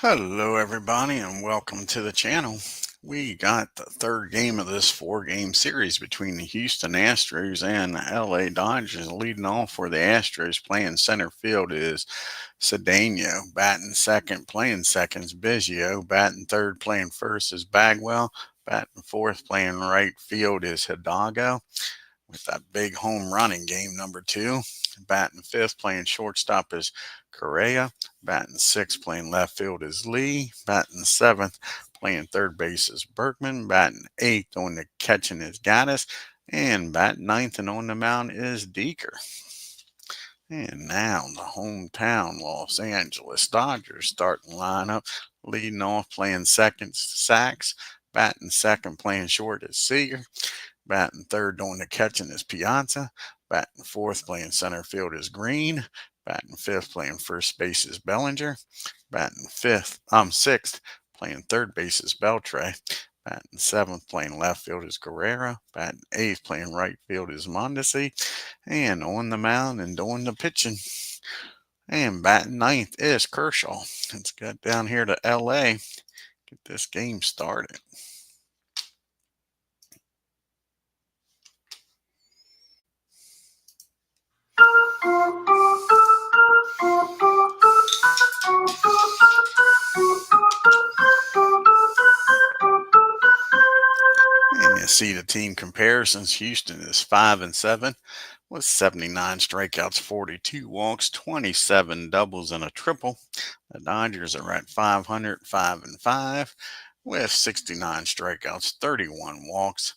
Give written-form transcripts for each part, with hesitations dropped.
Hello everybody and welcome to the channel. We got the third game of this four-game series between the Houston Astros and the LA Dodgers. Leading off for the Astros, playing center field is Cedeno. Batting second, playing second is Biggio. Batting third, playing first is Bagwell. Batting fourth, playing right field is Hidalgo, with that big home running game number 2. Batting fifth, playing shortstop is Correa. Batting sixth, playing left field is Lee. Batting seventh, playing third base is Berkman. Batting eighth, on the catching is Gaddis. And batting ninth and on the mound is DIERKER. And now the hometown Los Angeles Dodgers starting lineup. Leading off, playing second, Sachs. Batting second, playing short is Seager. Batting third, doing the catching is Piazza. Batting fourth, playing center field is Green. Batting fifth, playing first base is Bellinger. Batting sixth, playing third base is Beltre. Batting seventh, playing left field is Guerrero. Batting eighth, playing right field is Mondesi. And on the mound and doing the pitching, and batting ninth is Kershaw. Let's get down here to LA, get this game started. And you see the team comparisons. Houston is 5-7 with 79 strikeouts, 42 walks, 27 doubles, and a triple. The Dodgers are at 500, 5-5 with 69 strikeouts, 31 walks,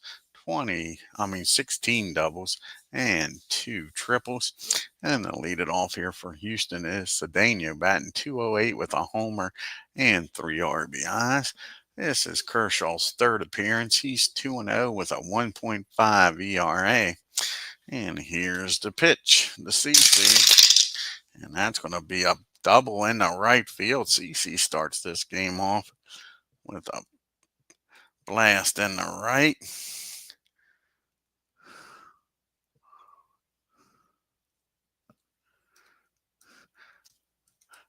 16 doubles, and 2 triples. And the lead it off here for Houston is Cedeno, batting .208 with a homer and 3 RBIs. This is Kershaw's third appearance. He's 2-0 with a 1.5 ERA. And here's the pitch, the CC. And that's going to be a double in the right field. CC starts this game off with a blast in the right.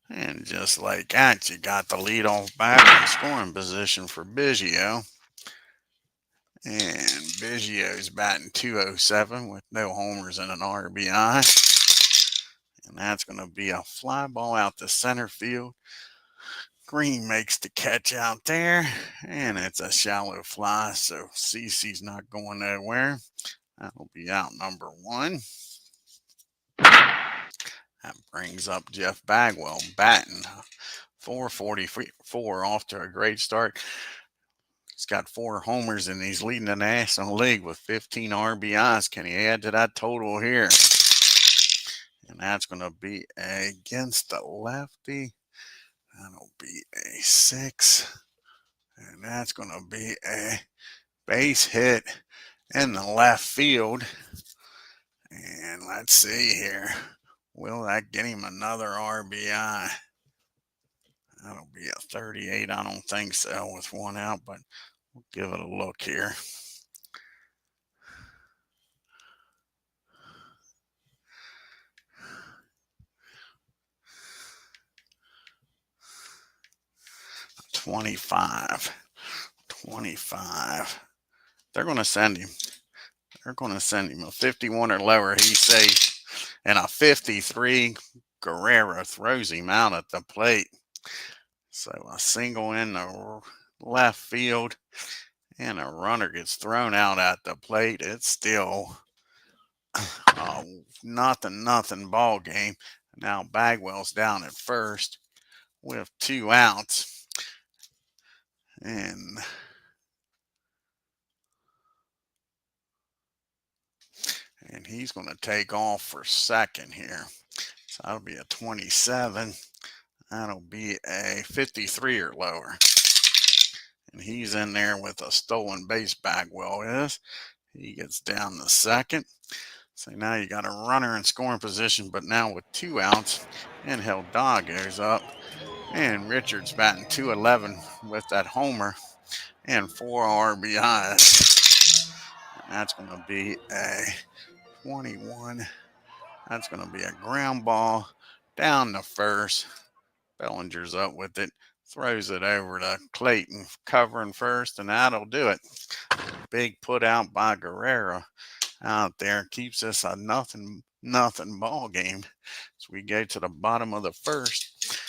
And just like that, you got the leadoff batter in scoring position for Biggio. And Biggio's batting .207 with no homers and an RBI. And that's going to be a fly ball out to center field. Green makes the catch out there, and it's a shallow fly, so CC's not going nowhere. That'll be out number 1. That brings up Jeff Bagwell, batting .444, off to a great start. He's got 4 homers and he's leading the National League with 15 RBIs. Can he add to that total here? And that's going to be against the lefty. That'll be a 6. And that's going to be a base hit in the left field. And let's see here. Will that get him another RBI? That'll be a 38. I don't think so with 1 out, but we'll give it a look here. $25. They're going to send him. They're going to send him a 51 or lower. He's safe. And a 53. Guerrero throws him out at the plate. So a single in the left field, and a runner gets thrown out at the plate. It's still a nothing ball game. Now Bagwell's down at first with 2 outs. And he's going to take off for second here. So that'll be a 27. That'll be a 53 or lower. And he's in there with a stolen base. Bagwell is. He gets down to second. So now you got a runner in scoring position, but now with 2 outs, and Hidalgo's up. And Richards batting .211 with that homer and 4 RBIs. And that's going to be a 21. That's going to be a ground ball down the first. Bellinger's up with it. Throws it over to Clayton, covering first, and that'll do it. Big put out by Guerrero out there. Keeps us a nothing ball game. So we go to the bottom of the first.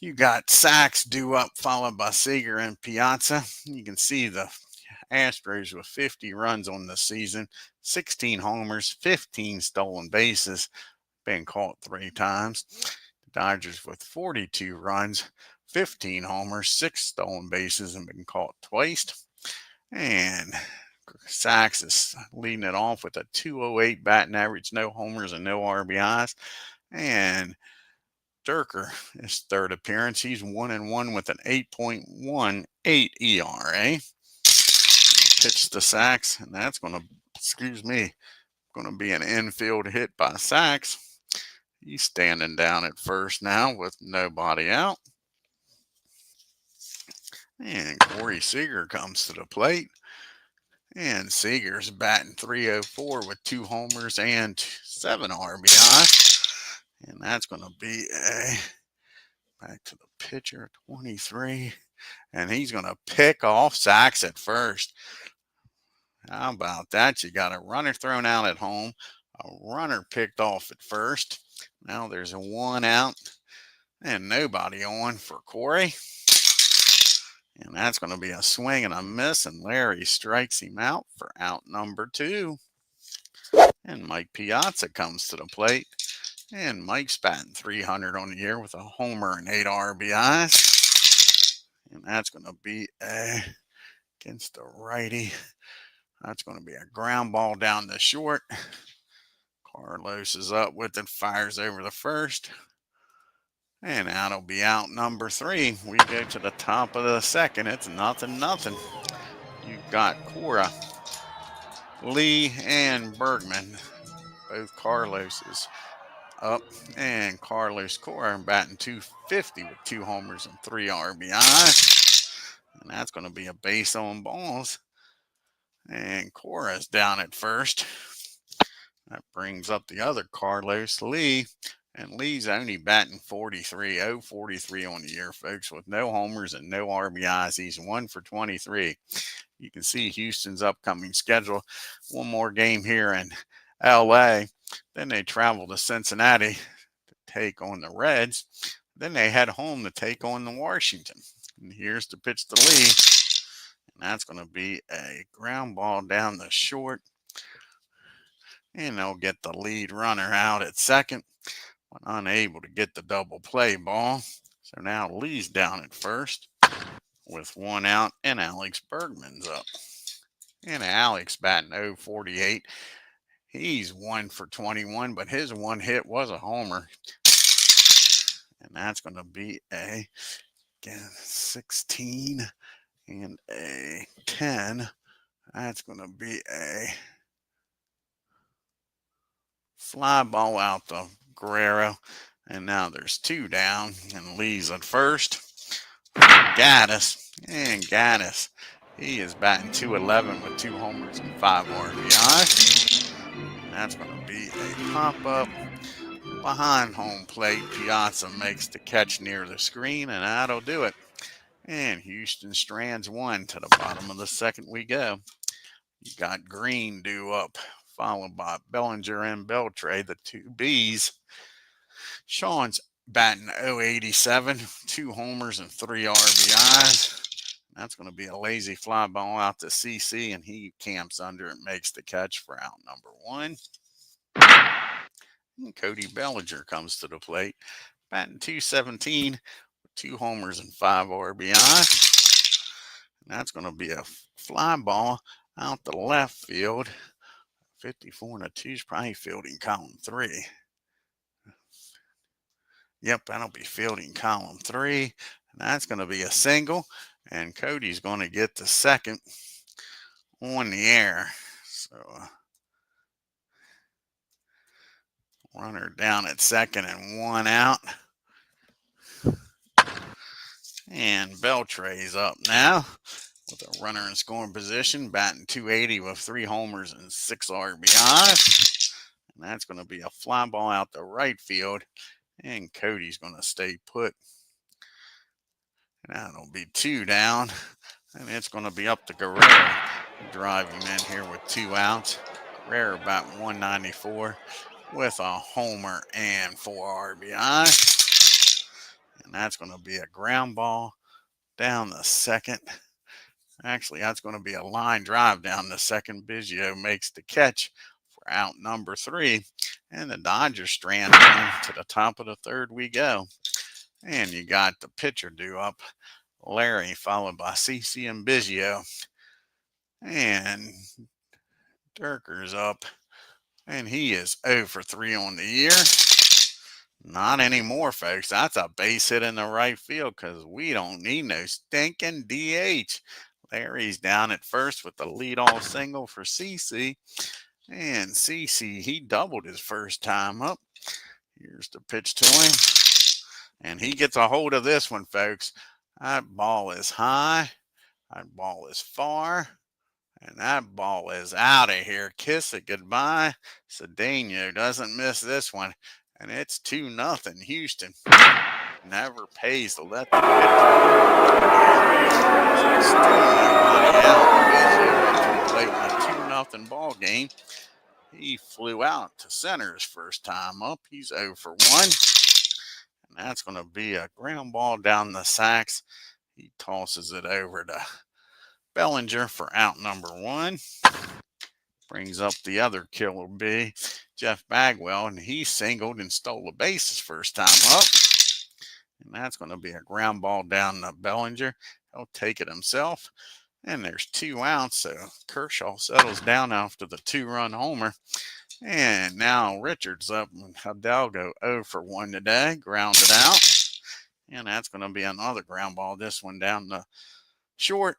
You got Sachs due up, followed by Seager and Piazza. You can see the Astros with 50 runs on the season, 16 homers, 15 stolen bases, been caught 3 times. The Dodgers with 42 runs, 15 homers, 6 stolen bases, and been caught twice. And Sachs is leading it off with a 208 batting average, no homers and no RBIs. And DIERKER, his third appearance, he's 1-1 with an 8.18 ERA. Pitch to Sachs, and that's going to be an infield hit by Sachs. He's standing down at first now with nobody out. And Corey Seager comes to the plate. And Seager's batting .304 with 2 homers and 7 RBI. And that's going to be back to the pitcher, 23. And he's going to pick off Sachs at first. How about that? You got a runner thrown out at home, a runner picked off at first. Now there's a 1 out and nobody on for Corey. And that's going to be a swing and a miss, and Larry strikes him out for out number 2. And Mike Piazza comes to the plate. And Mike's batting .300 on the year with a homer and 8 RBIs. And that's going to be against the righty. That's going to be a ground ball down the short. Carlos is up with it, fires over the first. And that'll be out number 3. We go to the top of the second. It's 0-0. You've got Cora, Lee, and Bergman. Both Carloses up. And Carlos Cora batting .250 with 2 homers and 3 RBIs. And that's going to be a base on balls. And Cora's down at first. That brings up the other Carlos, Lee. And Lee's only batting .43 on the year, folks, with no homers and no RBIs. He's 1 for 23. You can see Houston's upcoming schedule. One more game here in LA. Then they travel to Cincinnati to take on the Reds. Then they head home to take on the Washington. And here's the pitch to Lee. And that's going to be a ground ball down the short. And they'll get the lead runner out at second. Unable to get the double play ball. So now Lee's down at first with 1 out, and Alex Bergman's up. And Alex batting .048. He's 1 for 21, but his 1 hit was a homer. And that's going to be a 16 and a 10. That's going to be a fly ball out to Guerrero. And now there's 2 down, and Lee's at first. Gaddis, and Gaddis, he is batting .211 with 2 homers and 5 RBIs. That's going to be a pop-up behind home plate. Piazza makes the catch near the screen, and that'll do it. And Houston strands 1 to the bottom of the second we go. You got Green due up, followed by Bellinger and Beltre, the 2 Bs. Sean's batting .087, 2 homers and 3 RBIs. That's going to be a lazy fly ball out to CC, and he camps under and makes the catch for out number 1. And Cody Bellinger comes to the plate, batting .217 with 2 homers and 5 RBIs. And that's going to be a fly ball out the left field. 54 and a 2 is probably fielding column 3. Yep, that'll be fielding column 3. And that's going to be a single. And Cody's going to get the second on the air. So runner down at second and 1 out. And Beltre's up now with a runner in scoring position, batting .280 with 3 homers and 6 RBIs. And that's going to be a fly ball out the right field. And Cody's going to stay put. And that'll be 2 down. And it's going to be up to Guerrero. Drive him in here with 2 outs. Guerrero batting 194 with a homer and 4 RBI. And that's going to be a ground ball down the second. Actually, that's going to be a line drive down the second. Biggio makes the catch for out number 3. And the Dodgers strand on to the top of the third we go. And you got the pitcher due up, Larry, followed by CC and Biggio. And DIERKER's up, and he is 0 for 3 on the year. Not anymore, folks. That's a base hit in the right field because we don't need no stinking DH. Larry's down at first with the leadoff single for CC. And CC, he doubled his first time up. Here's the pitch to him. And he gets a hold of this one, folks. That ball is high. That ball is far. And that ball is out of here. Kiss it goodbye. Cedeno doesn't miss this one. And it's 2-0 Houston. Never pays to let the pitcher go. So still nobody out. Biggio up to the plate in a 2-0 ball game. He flew out to center his first time up. He's 0 for 1. And that's going to be a ground ball down the sacks. He tosses it over to Bellinger for out number 1. Brings up the other killer bee, Jeff Bagwell, and he singled and stole a base his first time up. And that's going to be a ground ball down to Bellinger. He'll take it himself. And there's 2 outs, so Kershaw settles down after the 2-run homer. And now Richards up, and Hidalgo 0 for 1 today, grounded out. And that's going to be another ground ball, this one down the short.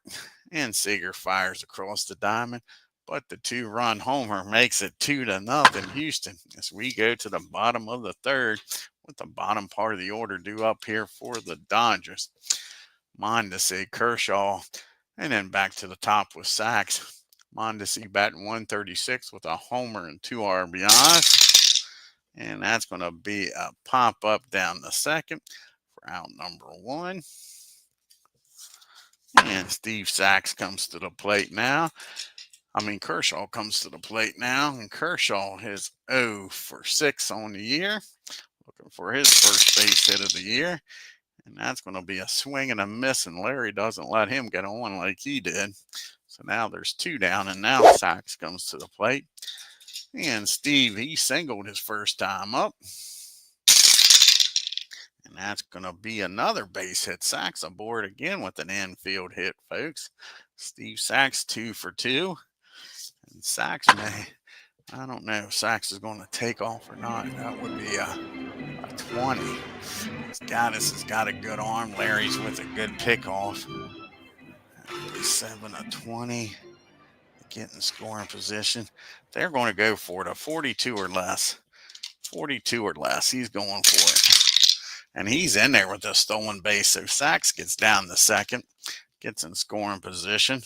And Seager fires across the diamond, but the 2-run homer makes it 2-0 Houston as we go to the bottom of the third with the bottom part of the order due up here for the Dodgers. Mondesi, Kershaw, and then back to the top with Sachs. Mondesi batting 136 with a homer and 2 RBIs. And that's going to be a pop-up down the second for out number 1. And Steve Sachs comes to the plate now. Kershaw comes to the plate now. And Kershaw is 0 for 6 on the year. Looking for his first base hit of the year. And that's going to be a swing and a miss. And Larry doesn't let him get on like he did. So now there's 2 down. And now Sachs comes to the plate. And Steve, he singled his first time up. And that's going to be another base hit. Sachs aboard again with an infield hit, folks. Steve Sachs 2 for 2. And Sachs I don't know if Sachs is going to take off or not. That would be a 20. Gaddis has got a good arm. Larry's with a good pickoff. 7-20. Get in scoring position. They're going to go for it. A 42 or less. 42 or less. He's going for it. And he's in there with a stolen base. So Sachs gets down the second. Gets in scoring position.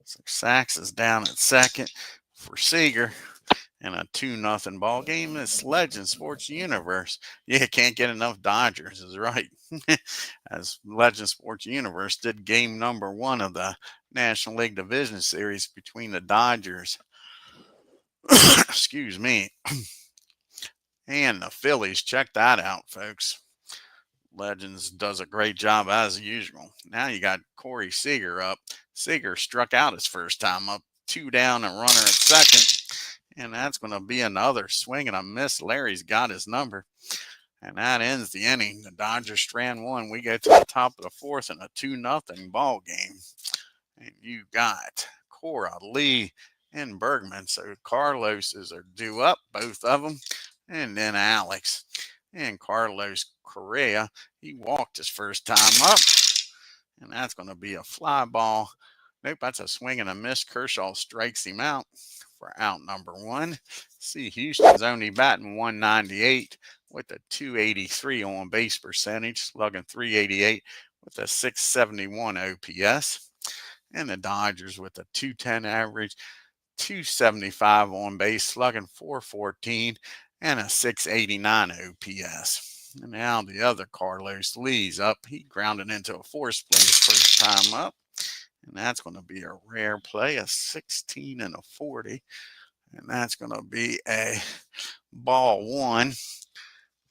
So Sachs is down at second for Seager. And a 2-0 ball game. It's Legend Sports Universe. Yeah, can't get enough Dodgers is right. As Legend Sports Universe did game number 1 of the National League Division Series between the Dodgers, excuse me, and the Phillies. Check that out, folks. Legends does a great job as usual. Now you got Corey Seager up. Seager struck out his first time up. 2 down, a runner at second. And that's going to be another swing and a miss. Larry's got his number. And that ends the inning. The Dodgers strand 1. We go to the top of the 4th in a 2-0 ball game. And you got Cora, Lee, and Bergman. So Carlos's are due up, both of them. And then Alex. And Carlos Correa, he walked his first time up. And that's going to be a fly ball. Nope, that's a swing and a miss. Kershaw strikes him out for out number 1. See, Houston's only batting 198 with a 283 on base percentage, slugging 388 with a 671 OPS. And the Dodgers with a 210 average, 275 on base, slugging 414 and a 689 OPS. And now the other Carlos Lee's up. He grounded into a force place first time up. And that's going to be a rare play, a 16 and a 40. And that's going to be a ball 1.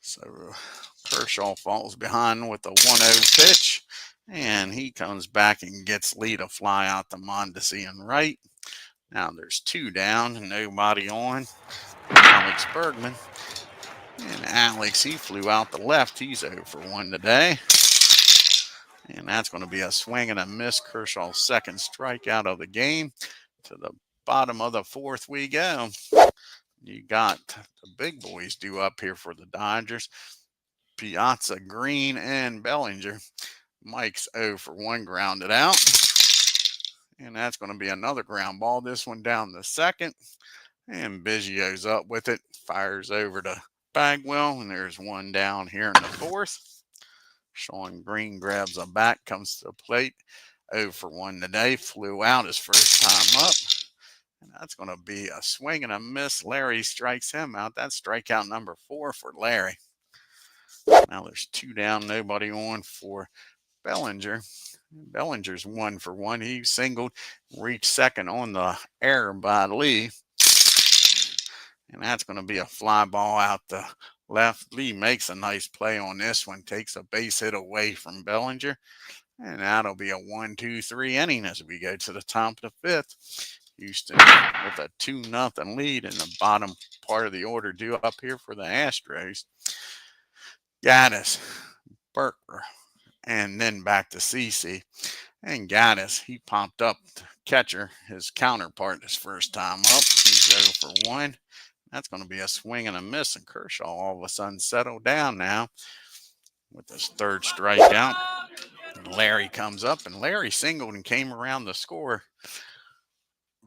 So Kershaw falls behind with a 1-0 pitch. And he comes back and gets Lee to fly out to Mondesi and right. Now there's 2 down and nobody on. Alex Bergman. And Alex, he flew out the left. He's 0 for 1 today. And that's going to be a swing and a miss. Kershaw's second strikeout of the game. To the bottom of the 4th we go. You got the big boys due up here for the Dodgers. Piazza, Green, and Bellinger. Mike's 0 for 1, grounded out. And that's going to be another ground ball. This one down the second. And Biggio's up with it. Fires over to Bagwell. And there's 1 down here in the 4th. Sean Green grabs a bat, comes to the plate. 0 for 1 today. Flew out his first time up. And that's going to be a swing and a miss. Larry strikes him out. That's strikeout number 4 for Larry. Now there's 2 down, nobody on for Bellinger. Bellinger's 1 for 1. He singled, reached second on the error by Lee. And that's going to be a fly ball out the left. Lee makes a nice play on this one, takes a base hit away from Bellinger. And that'll be a 1-2-3 inning as we go to the top of the 5th. Houston with a 2-0 lead in the bottom part of the order due up here for the Astros. Gaddis, Burker, and then back to CC. And Gaddis, he popped up the catcher, his counterpart, his first time up. He's 0 for 1. That's going to be a swing and a miss. And Kershaw all of a sudden settled down now with his 3rd strikeout. Larry comes up, and Larry singled and came around the score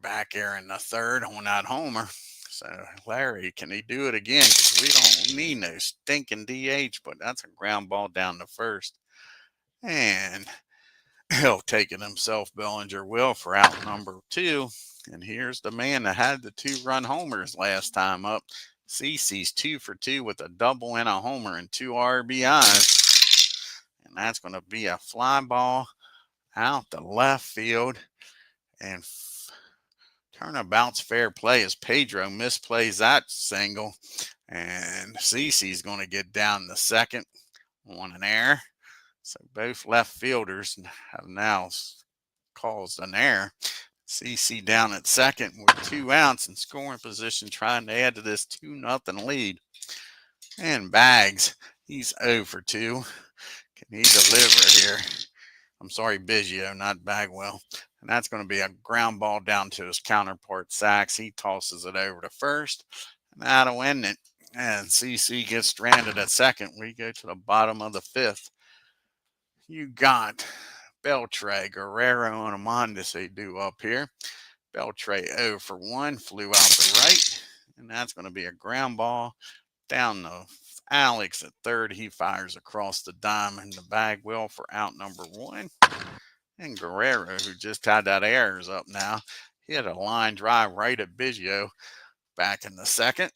back there in the 3rd on that homer. So Larry, can he do it again? Because we don't need no stinking DH, but that's a ground ball down the 1st. And he'll take it himself. Bellinger will for out number 2. And here's the man that had the 2-run homers last time up. CC's 2 for 2 with a double and a homer and 2 RBIs. And that's going to be a fly ball out the left field. And turnabout's fair play as Pedro misplays that single. And CC's going to get down the second on an error. So both left fielders have now caused an error. CC down at second with 2 outs in scoring position, trying to add to this 2-0 lead. And Bags, he's 0 for 2. Can he deliver here? I'm sorry, Biggio, not Bagwell. And that's going to be a ground ball down to his counterpart, Sachs. He tosses it over to first. And that'll end it. And CC gets stranded at second. We go to the bottom of the 5th. You got Beltre, Guerrero, and Mondesi due up here. Beltre 0 for 1, flew out the right. And that's going to be a ground ball down the Alex at 3rd. He fires across the diamond to Bagwell for out number 1. And Guerrero, who just had that error, is up now. He had a line drive right at Biggio back in the 2nd.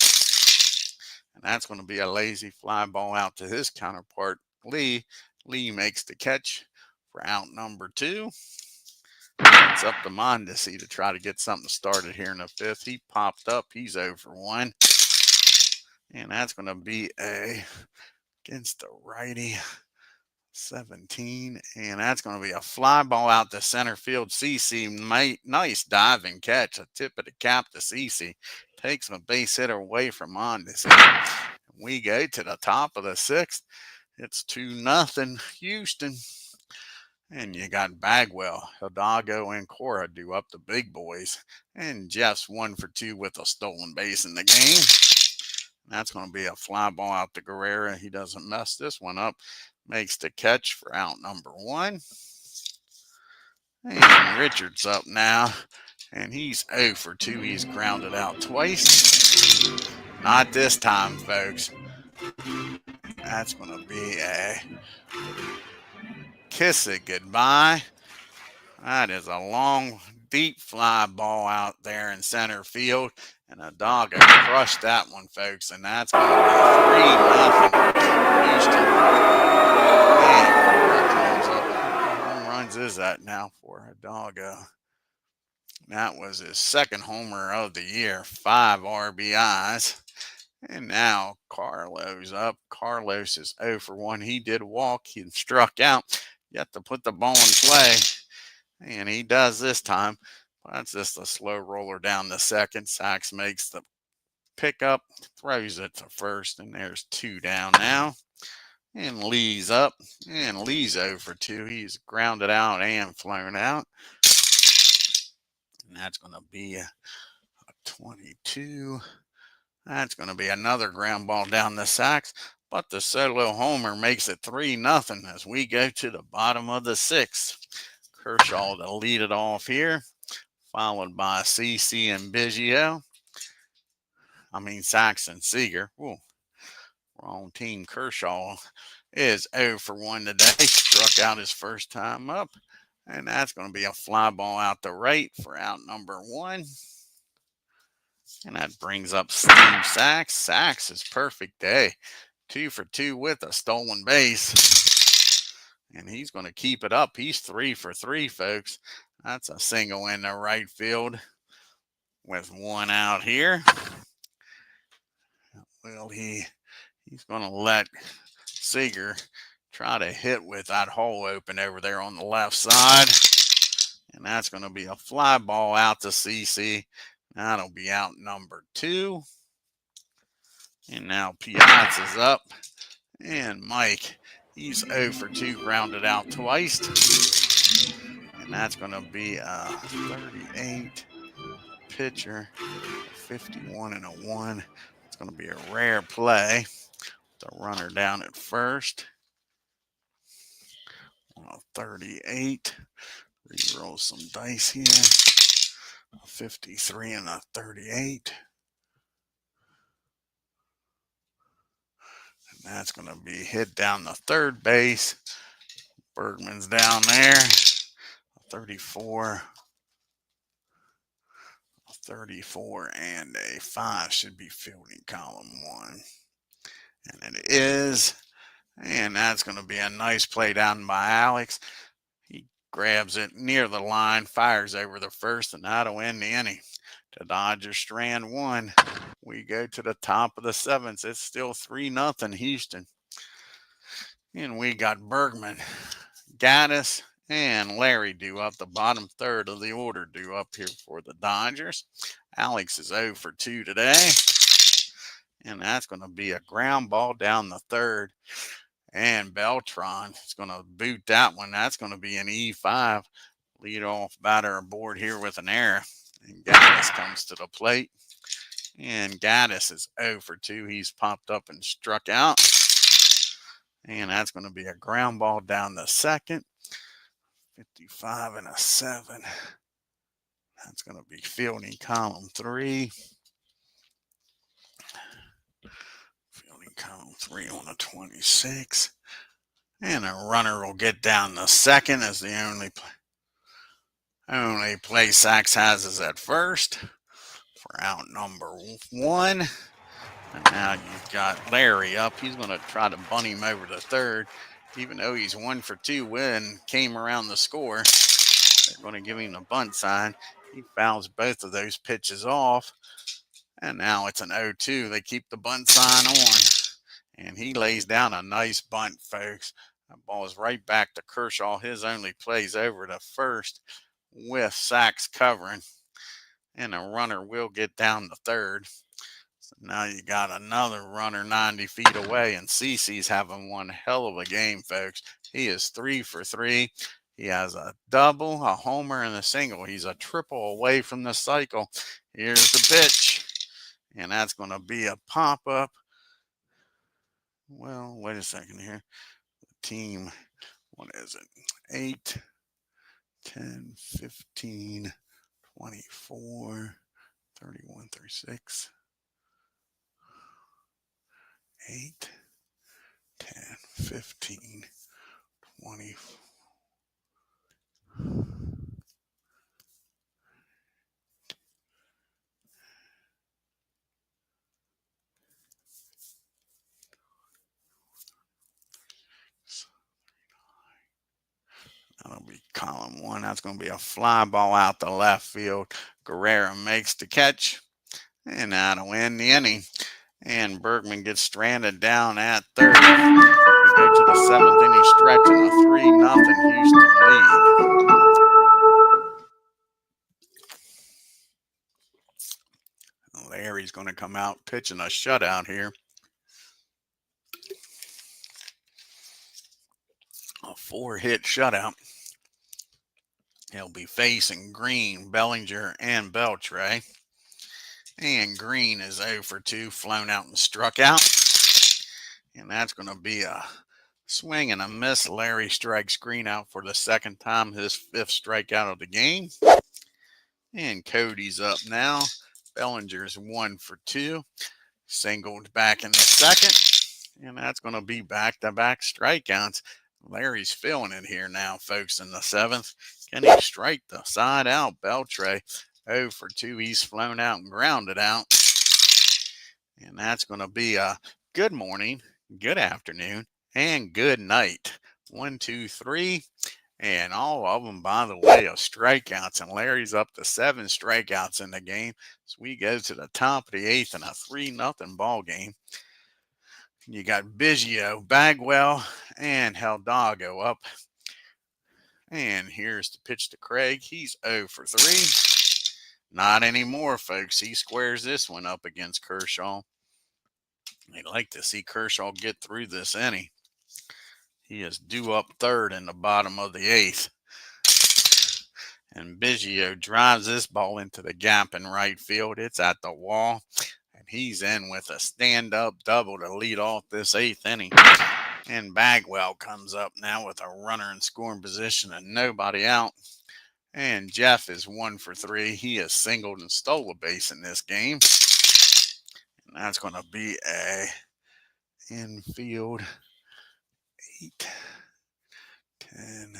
And that's going to be a lazy fly ball out to his counterpart, Lee. Lee makes the catch for out number 2. It's up to Mondesi to try to get something started here in the 5th. He popped up. He's 0 for 1. And that's going to be against the righty 17. And that's going to be a fly ball out to center field. CC, nice diving catch. A tip of the cap to CC. Takes a base hitter away from Mondesi. We go to the top of the 6th. It's 2-0 Houston. And you got Bagwell, Hidalgo, and Cora do up the big boys. And Jeff's 1 for 2 with a stolen base in the game. That's going to be a fly ball out to Guerrero. He doesn't mess this one up. Makes the catch for out number 1. And Richard's up now. And he's 0 for 2. He's grounded out twice. Not this time, folks. That's going to be a kiss it goodbye. That is a long deep fly ball out there in center field, and a doggo crushed that one, folks, and that's going to be 3-0 Houston. How many runs is that now for a doggo? That was his second homer of the year, 5 RBIs. And now Carlos up. Carlos is 0 for 1. He did walk. He struck out. You have to put the ball in play. And he does this time. That's just a slow roller down the second. Sachs makes the pickup, throws it to first, and there's 2 down now. And Lee's up. And Lee's 0 for 2. He's grounded out and flown out. And that's going to be a 22. That's going to be another ground ball down the Sachs, but the solo homer makes it 3-0 as we go to the bottom of the 6th. Kershaw to lead it off here, followed by CC and Biggio. Sachs and Seager. Ooh, wrong team. Kershaw is 0 for 1 today. Struck out his first time up, and that's going to be a fly ball out the right for out number 1. And that brings up Steve Sachs. Sachs is perfect day. 2 for 2 with a stolen base. And he's going to keep it up. He's 3 for 3, folks. That's a single in the right field with 1 out here. Well, he's going to let Seager try to hit with that hole open over there on the left side. And that's going to be a fly ball out to CC. That'll be out number 2. And now Piazza's up. And Mike, he's 0 for 2, grounded out twice. And that's going to be a 38 pitcher, 51 and a 1. It's going to be a rare play. The runner down at first. 38. Reroll some dice here. 53 and a 38. And that's going to be hit down the third base. Bergman's down there. 34. 34 and a 5 should be fielding column 1. And it is. And that's going to be a nice play down by Alex. He grabs it near the line, fires over the first, and that'll end the inning. The Dodgers strand 1. We go to the top of the 7th. It's still 3-0 Houston. And we got Bergman, Gaddis, and Larry due up. The bottom third of the order due up here for the Dodgers. Alex is 0 for 2 today. And that's going to be a ground ball down the third. And Beltran is going to boot that one. That's going to be an E5. Leadoff batter aboard here with an error. And Gaddis comes to the plate. And Gaddis is 0 for 2. He's popped up and struck out. And that's going to be a ground ball down the second. 55 and a 7. That's going to be fielding column 3. Fielding column 3 on a 26. And a runner will get down the second as the only play Sachs has is at first for out number 1. And now you've got Larry up. He's going to try to bunt him over to third. Even though he's 1 for 2 when came around the score, they're going to give him the bunt sign. He fouls both of those pitches off. And now it's an 0-2. They keep the bunt sign on. And he lays down a nice bunt, folks. That ball is right back to Kershaw. His only play's over to first with Sachs covering. And a runner will get down to third. So now you got another runner 90 feet away, and CeCe's having one hell of a game, folks. He is 3 for 3. He has a double, a homer, and a single. He's a triple away from the cycle. Here's the pitch, and that's going to be a pop-up. Well, wait a second here. The team, what is it? 8, 10, 15, 24, 31, 36. 8, 10, 15, 20. column one. That's going to be a fly ball out the left field. Guerrero makes the catch, and that'll end the inning. And Bergman gets stranded down at third. We go to the seventh inning stretch and a 3-0 Houston lead. Larry's going to come out pitching a shutout here. A 4-hit shutout. He'll be facing Green, Bellinger, and Beltre. And Green is 0 for 2, flown out and struck out. And that's going to be a swing and a miss. Larry strikes Green out for the second time, his 5th strikeout of the game. And Cody's up now. Bellinger's 1 for 2. Singled back in the second. And that's going to be back-to-back strikeouts. Larry's feeling it here now, folks, in the 7th. Can he strike the side out? Beltre 0 for 2. He's flown out and grounded out. And that's going to be a good morning, good afternoon, and good night. 1, 2, 3. And all of them, by the way, are strikeouts. And Larry's up to 7 strikeouts in the game. So we go to the top of the 8th in a 3-0 ball game. You got Biggio, Bagwell, and Hidalgo up. And here's the pitch to Craig. He's 0 for 3. Not anymore, folks. He squares this one up against Kershaw. They'd like to see Kershaw get through this inning. He is due up third in the bottom of the 8th. And Biggio drives this ball into the gap in right field. It's at the wall. And he's in with a stand-up double to lead off this 8th inning. And Bagwell comes up now with a runner in scoring position and nobody out. And Jeff is 1 for 3. He has singled and stole a base in this game. And that's going to be a infield 8, 10,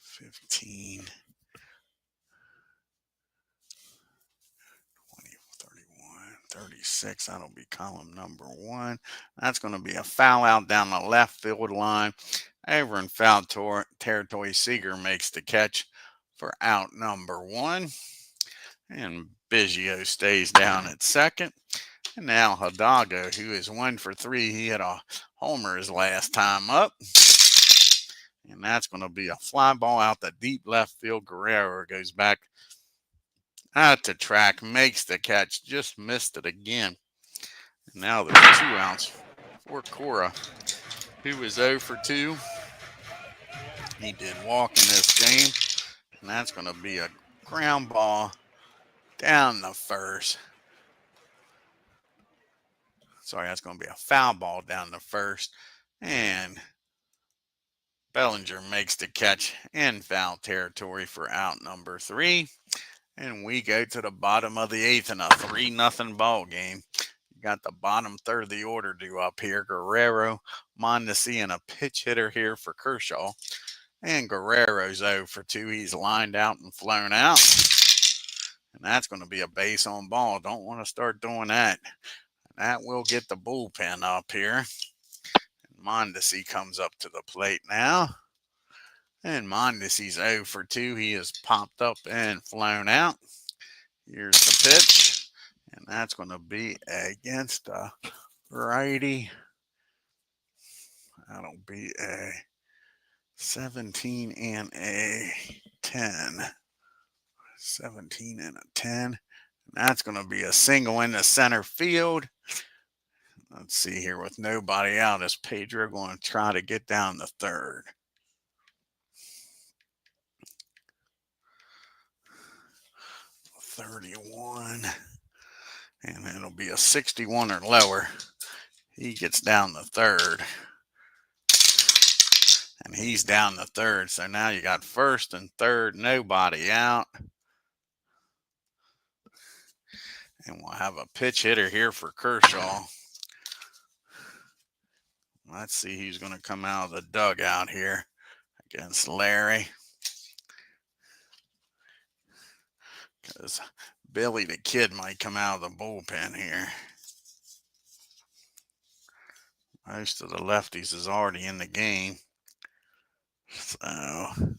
15, 20, 31, 36. That'll be column number 1. That's going to be a foul out down the left field line. Over in foul territory, Seager makes the catch for out number 1. And Biggio stays down at second. And now Hidalgo, who is 1 for 3. He had a homer his last time up. And that's going to be a fly ball out the deep left field. Guerrero goes back out to track, makes the catch, just missed it again. And now there's 2 outs for Cora, who is 0 for 2. He did walk in this game. And that's going to be a ground ball down the first. Sorry, that's going to be a foul ball down the first. And Bellinger makes the catch in foul territory for out number 3. And we go to the bottom of the 8th in a 3-0 ball game. You got the bottom third of the order due up here. Guerrero, Mondesi, and a pitch hitter here for Kershaw. And Guerrero's 0 for 2. He's lined out and flown out. And that's going to be a base on ball. Don't want to start doing that. That will get the bullpen up here. And Mondesi comes up to the plate now. And Mondesi's 0 for 2. He is popped up and flown out. Here's the pitch. And that's going to be against a righty. That'll be a 17 and a 10. 17 and a 10. That's going to be a single in the center field. Let's see here, with nobody out, is Pedro going to try to get down the third? $31. And it'll be a 61 or lower. He gets down the third. And he's down the third. So now you got first and third, nobody out. And we'll have a pitch hitter here for Kershaw. Let's see who's going to come out of the dugout here against Larry. Because Billy the Kid might come out of the bullpen here. Most of the lefties is already in the game. So, and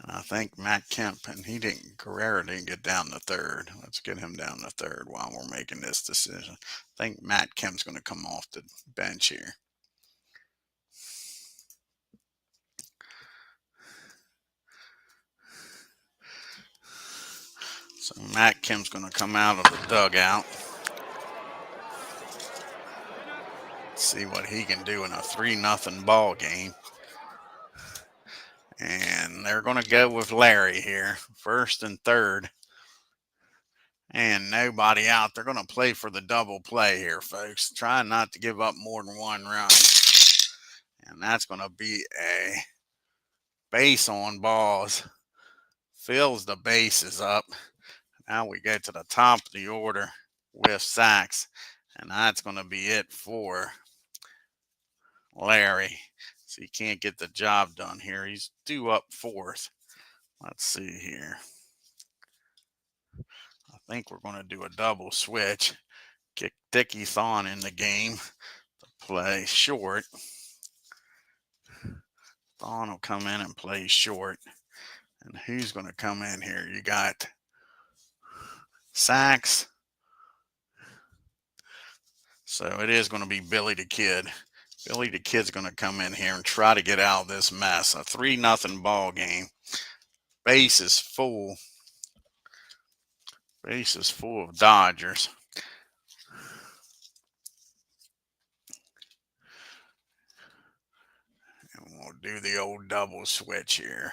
I think Matt Kemp, and Guerrero didn't get down to third. Let's get him down to third while we're making this decision. I think Matt Kemp's going to come off the bench here. So Matt Kemp's going to come out of the dugout. See what he can do in a 3-0 ball game. And they're going to go with Larry here, first and third. And nobody out. They're going to play for the double play here, folks. Try not to give up more than one run. And that's going to be a base on balls. Fills the bases up. Now we go to the top of the order with sacks. And that's going to be it for Larry. So he can't get the job done here. He's due up fourth. Let's see here. I think we're going to do a double switch. Kick Dickie Thon in the game to play short. Thon will come in and play short. And who's going to come in here? You got Sacks. So it is going to be Billy the Kid. Billy the Kid's going to come in here and try to get out of this mess. A 3-0 ball game. Base is full. Base is full of Dodgers. And we'll do the old double switch here.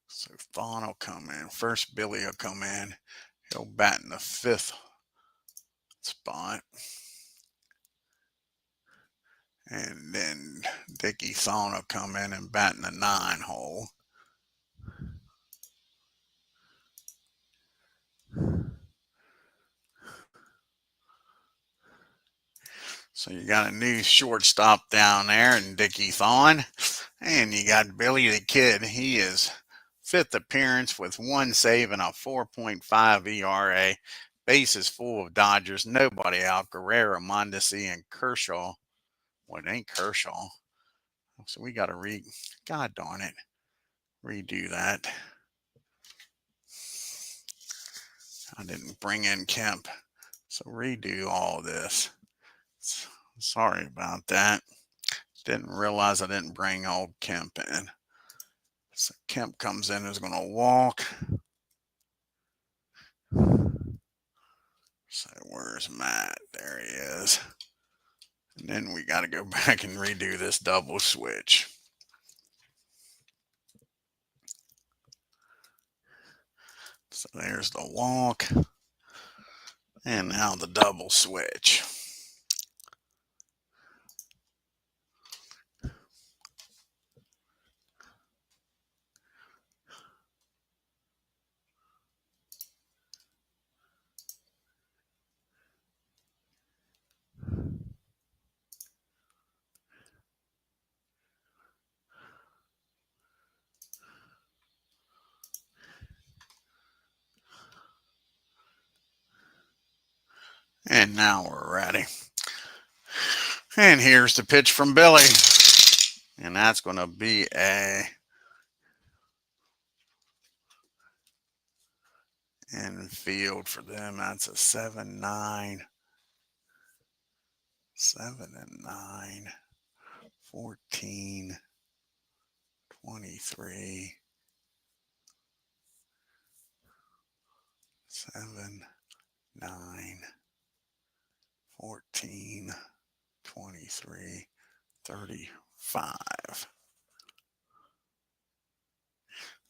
So Thon will come in. First, Billy will come in. He'll bat in the 5th spot. And then Dickie Thon will come in and bat in the 9 hole. So you got a new shortstop down there in Dickie Thon. And you got Billy the Kid. He is 5th appearance with 1 save and a 4.5 ERA. Base is full of Dodgers. Nobody out. Guerrero, Mondesi, and Kershaw. Well, it ain't Kershaw. So we got to God darn it. Redo that. I didn't bring in Kemp. So redo all this. Sorry about that. Didn't realize I didn't bring old Kemp in. So Kemp comes in, is going to walk. So where's Matt? There he is. And then we got to go back and redo this double switch. So there's the walk. And now the double switch. And now we're ready. And here's the pitch from Billy. And that's going to be a infield for them. That's a 7-9. 7-9. 14. 23. 7, 9. 14, 23, 35.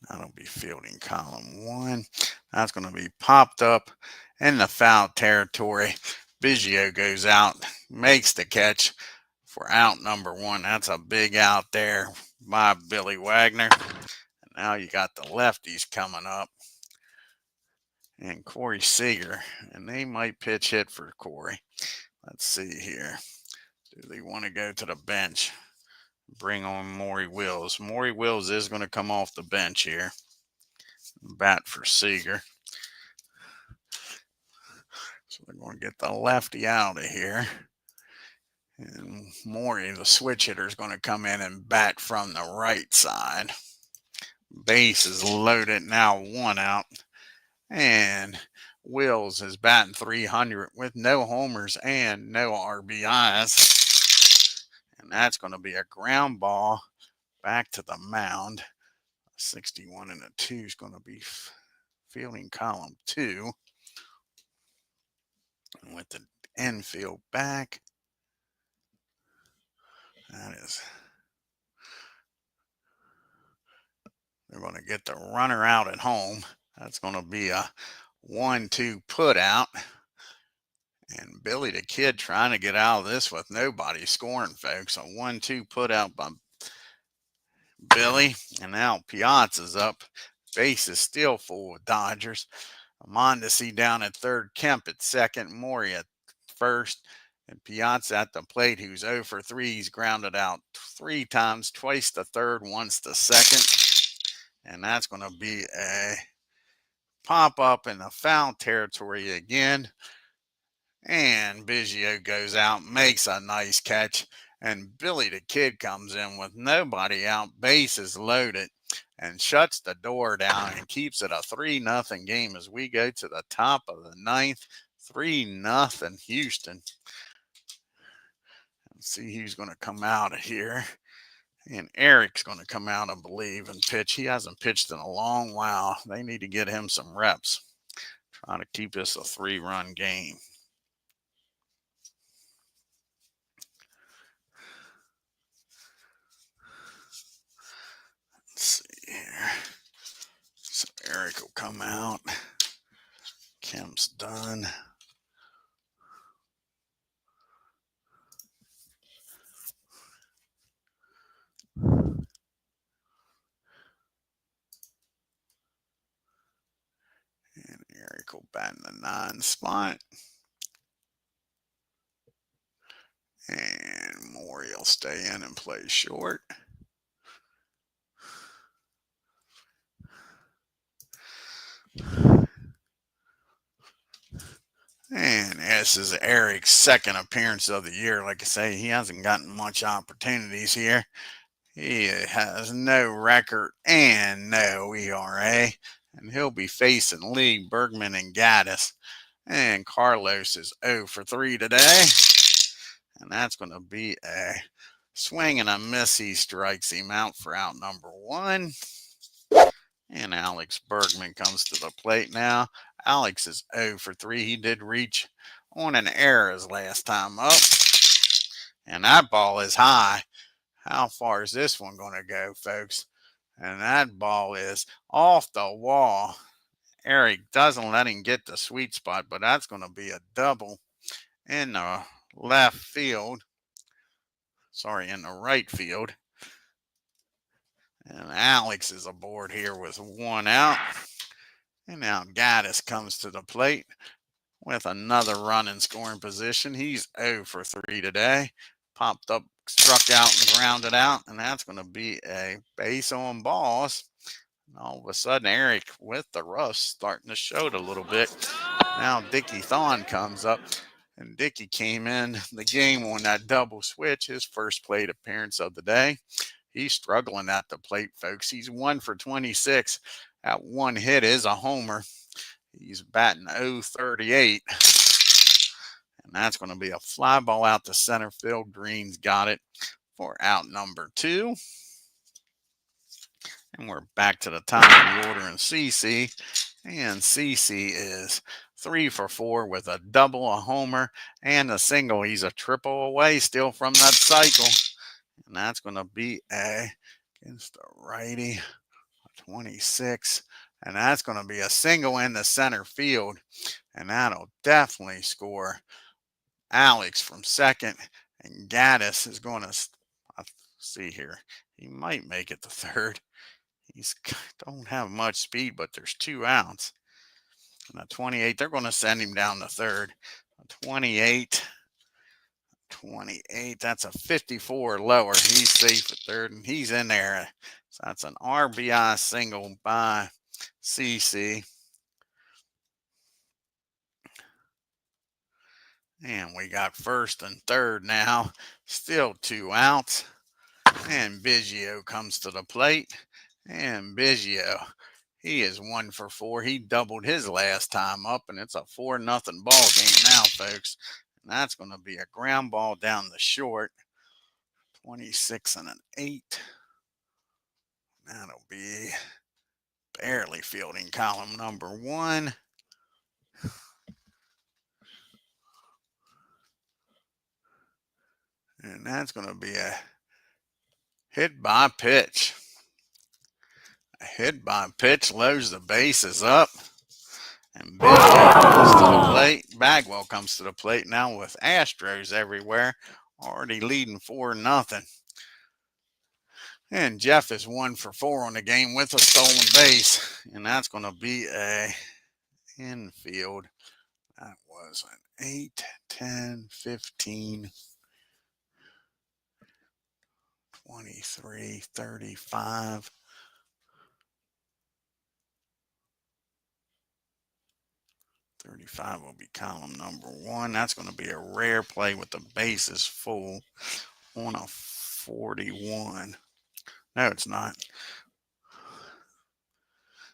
That'll be fielding column 1. That's going to be popped up in the foul territory. Biggio goes out, makes the catch for out number 1. That's a big out there by Billy Wagner. And now you got the lefties coming up. And Corey Seager. And they might pitch hit for Corey. Let's see here. Do they want to go to the bench? Bring on Maury Wills. Maury Wills is going to come off the bench here. Bat for Seager. They're going to get the lefty out of here. And Maury, the switch hitter, is going to come in and bat from the right side. Base is loaded, now 1 out. And Wills is batting .300 with no homers and no RBIs. And that's going to be a ground ball back to the mound. 61 and a 2 is going to be fielding column 2. And with the infield back, they're going to get the runner out at home. That's going to be a 1-2 put out. And Billy the Kid trying to get out of this with nobody scoring, folks. A 1-2 put out by Billy. And now Piazza's up. Base is still full of Dodgers. Mondesi down at third, Kemp at second, Maury at first, and Piazza at the plate, who's 0 for 3. He's grounded out 3 times, twice to third, once to second. And that's going to be a pop up in the foul territory again. And Biggio goes out, makes a nice catch. And Billy the Kid comes in with nobody out, bases loaded, and shuts the door down and keeps it a 3-0 game as we go to the top of the 9th. 3-0 Houston. Let's see who's going to come out of here. And Eric's going to come out, I believe, and pitch. He hasn't pitched in a long while. They need to get him some reps. Trying to keep this a 3-run game. Let's see here. So Eric will come out. Kemp's done. And Eric will bat in the 9 spot. And Maury will stay in and play short. And this is Eric's second appearance of the year. Like I say, he hasn't gotten much opportunities here. He has no record and no ERA. And he'll be facing Lee, Bergman, and Gaddis. And Carlos is 0 for 3 today. And that's going to be a swing and a miss. He strikes him out for out number 1. And Alex Bergman comes to the plate now. Alex is 0 for 3. He did reach on an error his last time up. And that ball is high. How far is this one going to go, folks? And that ball is off the wall. Eric doesn't let him get the sweet spot, but that's going to be a double in the left field. Sorry, in the right field. And Alex is aboard here with 1 out. And now Gaddis comes to the plate with another run in scoring position. He's 0 for 3 today. Popped up, struck out, and grounded out. And that's going to be a base on balls. And all of a sudden, Eric with the rust starting to show it a little bit. Now Dickie Thon comes up. And Dickie came in the game on that double switch, his first plate appearance of the day. He's struggling at the plate, folks. He's 1 for 26. That one hit is a homer. He's batting .038. And that's going to be a fly ball out to center field. Green's got it for out number 2. And we're back to the top of the order in CC. And CC is 3 for 4 with a double, a homer, and a single. He's a triple away still from that cycle. And that's going to be against the righty, 26. And that's going to be a single in the center field. And that'll definitely score Alex from second. And Gaddis is going to, see here, he might make it to third. He's don't have much speed, but there's 2 outs. And a 28, they're going to send him down to third. A 28, that's a 54 lower. He's safe at third, and he's in there. So that's an RBI single by CC. And we got first and third now. Still 2 outs. And Biggio comes to the plate. And Biggio, he is 1 for 4. He doubled his last time up, and it's a 4-0 ball game now, folks. And that's going to be a ground ball down the short. 26 and an 8. That'll be barely fielding column number 1. And that's going to be a hit by pitch. A hit by pitch loads the bases up. And Biggio comes to the plate. Bagwell comes to the plate now with Astros everywhere. Already leading 4-0. And Jeff is 1 for 4 on the game with a stolen base. And that's going to be a infield. That was an 8, 10, 15, 23, 35. 35 will be column number 1. That's going to be a rare play with the bases full on a 41. No, it's not.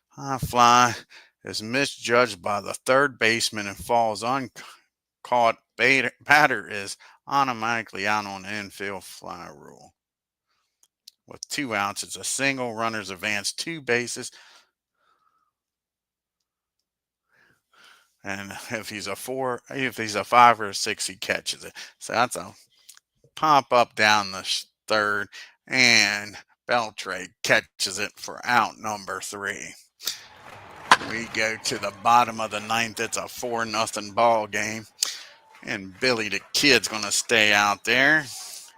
High fly is misjudged by the third baseman and falls uncaught. Batter is automatically out on the infield fly rule. With 2 outs, it's a single. Runners advance 2 bases. And if he's a 5 or a 6, he catches it. So that's a pop up down the third, and Beltre catches it for out number 3. We go to the bottom of the 9th. It's a 4-0 ball game, and Billy the Kid's going to stay out there.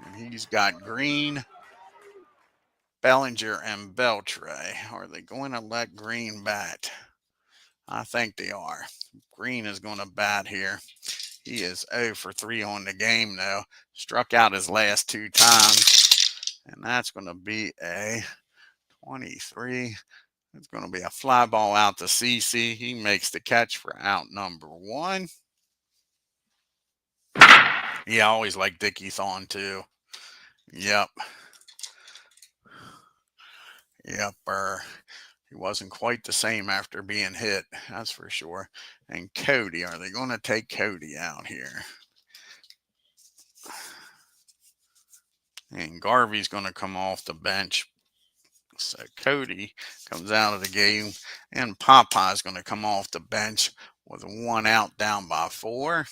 And he's got Green, Bellinger, and Beltre. Are they going to let Green bat? I think they are. Green is going to bat here. He is 0 for 3 on the game, though. Struck out his last 2 times. And that's going to be a 23. It's going to be a fly ball out to CC. He makes the catch for out number 1. Yeah, I always like Dickie Thon, too. Yep. He wasn't quite the same after being hit, that's for sure. And Cody, are they going to take Cody out here? And Garvey's going to come off the bench. So Cody comes out of the game, and Popeye's going to come off the bench with 1 out, down by 4. Let's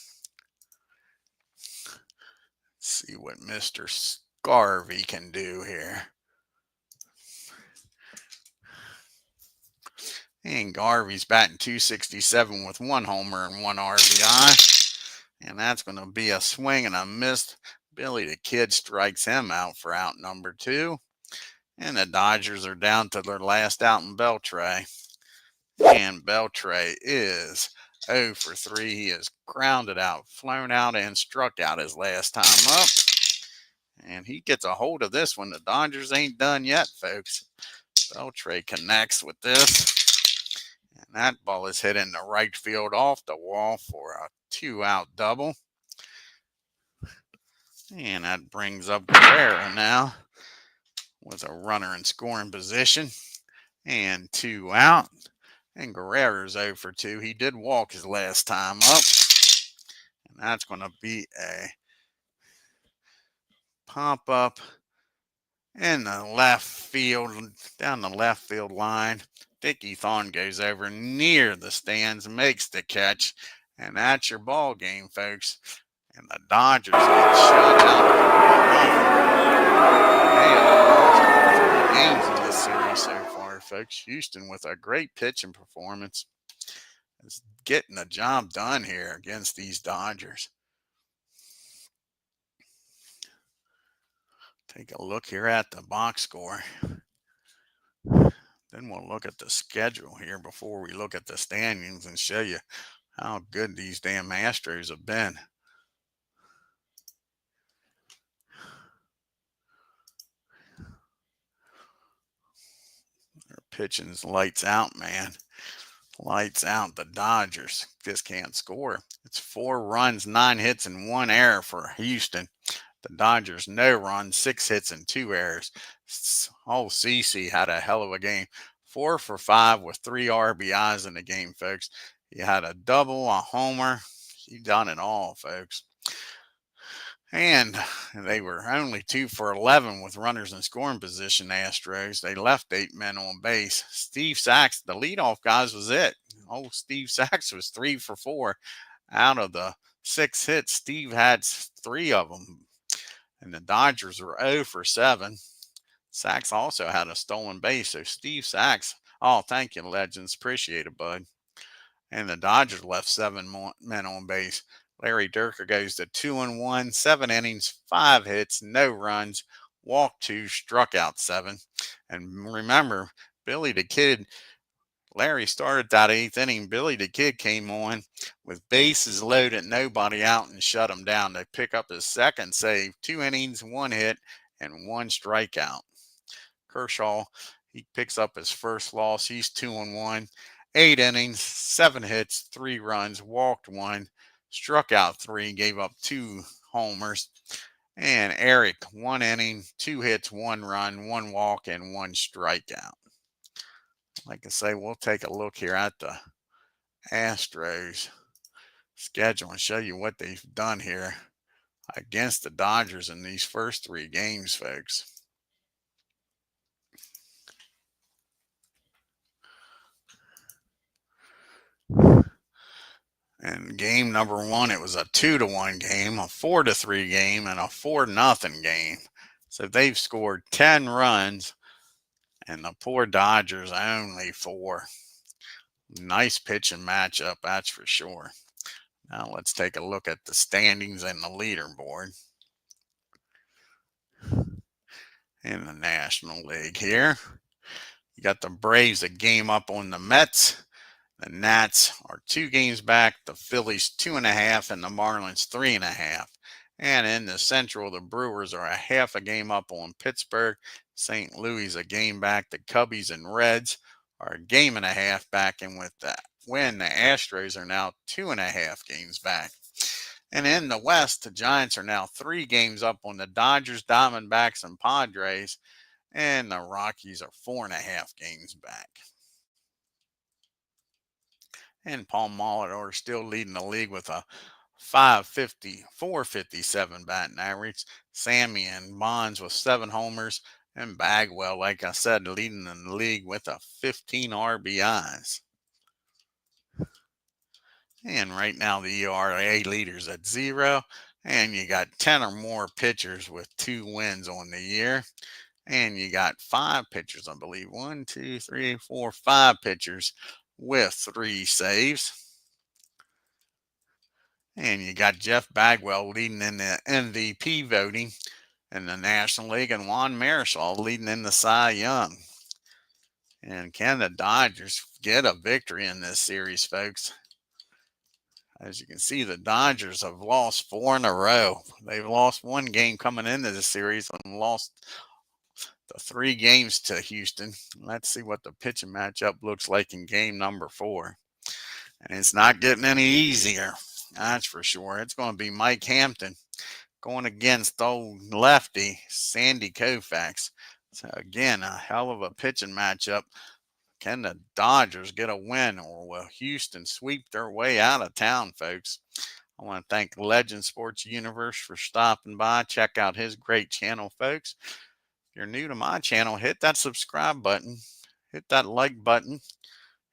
see what Mr. Garvey can do here. And Garvey's batting .267 with 1 homer and 1 RBI. And that's going to be a swing and a miss. Billy the Kid strikes him out for out number 2. And the Dodgers are down to their last out in Beltre. And Beltre is 0 for 3. He is grounded out, flown out, and struck out his last time up. And he gets a hold of this one. The Dodgers ain't done yet, folks. Beltre connects with this. And that ball is hit in the right field off the wall for a 2-out double. And that brings up Guerrero now with a runner in scoring position. And 2 out. And Guerrero's 0 for 2. He did walk his last time up. And that's going to be a pop up in the left field, down the left field line. Dickie Thon goes over near the stands, makes the catch. And that's your ball game, folks. And the Dodgers get shut out. They have lost 3 games in this series so far, folks. Houston, with a great pitching performance, is getting the job done here against these Dodgers. Take a look here at the box score. Then we'll look at the schedule here before we look at the standings and show you how good these damn Astros have been. Their pitching's lights out, man. Lights out. The Dodgers just can't score. It's 4 runs, 9 hits, and 1 error for Houston. The Dodgers, no runs, 6 hits, and 2 errors. Oh, CC had a hell of a game. 4 for 5 with 3 RBIs in the game, folks. He had a double, a homer. He done it all, folks. And they were only 2 for 11 with runners in scoring position, Astros. They left 8 men on base. Steve Sachs, the leadoff guys, was it. Oh, Steve Sachs was 3 for 4 out of the 6 hits. Steve had 3 of them. And the Dodgers were 0 for 7. Sachs also had a stolen base. So Steve Sachs, oh, thank you, Legends. Appreciate it, bud. And the Dodgers left 7 men on base. Larry DIERKER goes to 2-1, 7 innings, 5 hits, no runs, walked 2, struck out 7. And remember, Billy the Kid, Larry started that 8th inning. Billy the Kid came on with bases loaded, nobody out, and shut him down. They pick up his second save, 2 innings, 1 hit, and 1 strikeout. Kershaw, he picks up his first loss. He's 2-1, 8 innings, 7 hits, 3 runs, walked 1, struck out 3, gave up 2 homers. And Eric, 1 inning, 2 hits, 1 run, 1 walk, and 1 strikeout. Like I say, we'll take a look here at the Astros schedule and show you what they've done here against the Dodgers in these first 3 games, folks. And game number 1, it was a 2-1 game, a 4-3 game, and a 4-0 game. So they've scored 10 runs, and the poor Dodgers only 4. Nice pitching matchup, that's for sure. Now let's take a look at the standings and the leaderboard in the National League here. You got the Braves a game up on the Mets. The Nats are 2 games back. The Phillies 2.5, and the Marlins 3.5. And in the Central, the Brewers are a half a game up on Pittsburgh. St. Louis a game back. The Cubbies and Reds are a game and a half back. And with that win, the Astros are now 2.5 games back. And in the West, the Giants are now 3 games up on the Dodgers, Diamondbacks, and Padres. And the Rockies are 4.5 games back. And Paul Molitor still leading the league with a 457 batting average. Sammy and Bonds with 7 homers. And Bagwell, like I said, leading in the league with a 15 RBIs. And right now the ERA leader's at 0. And you got 10 or more pitchers with 2 wins on the year. And you got 5 pitchers, I believe. 1, 2, 3, 4, 5 pitchers with 3 saves. And you got Jeff Bagwell leading in the MVP voting in the National League, and Juan Marichal leading in the Cy Young. And can the Dodgers get a victory in this series, folks? As you can see, the Dodgers have lost 4 in a row. They've lost 1 game coming into the series and lost the 3 games to Houston. Let's see what the pitching matchup looks like in game number 4. And it's not getting any easier, that's for sure. It's going to be Mike Hampton going against old lefty Sandy Koufax. So again, a hell of a pitching matchup. Can the Dodgers get a win, or will Houston sweep their way out of town, folks? I want to thank Legend Sports Universe for stopping by. Check out his great channel, folks. If you're new to my channel, hit that subscribe button, hit that like button,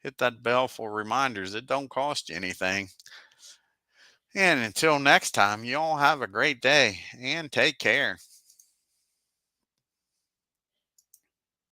hit that bell for reminders. It don't cost you anything. And until next time, you all have a great day and take care.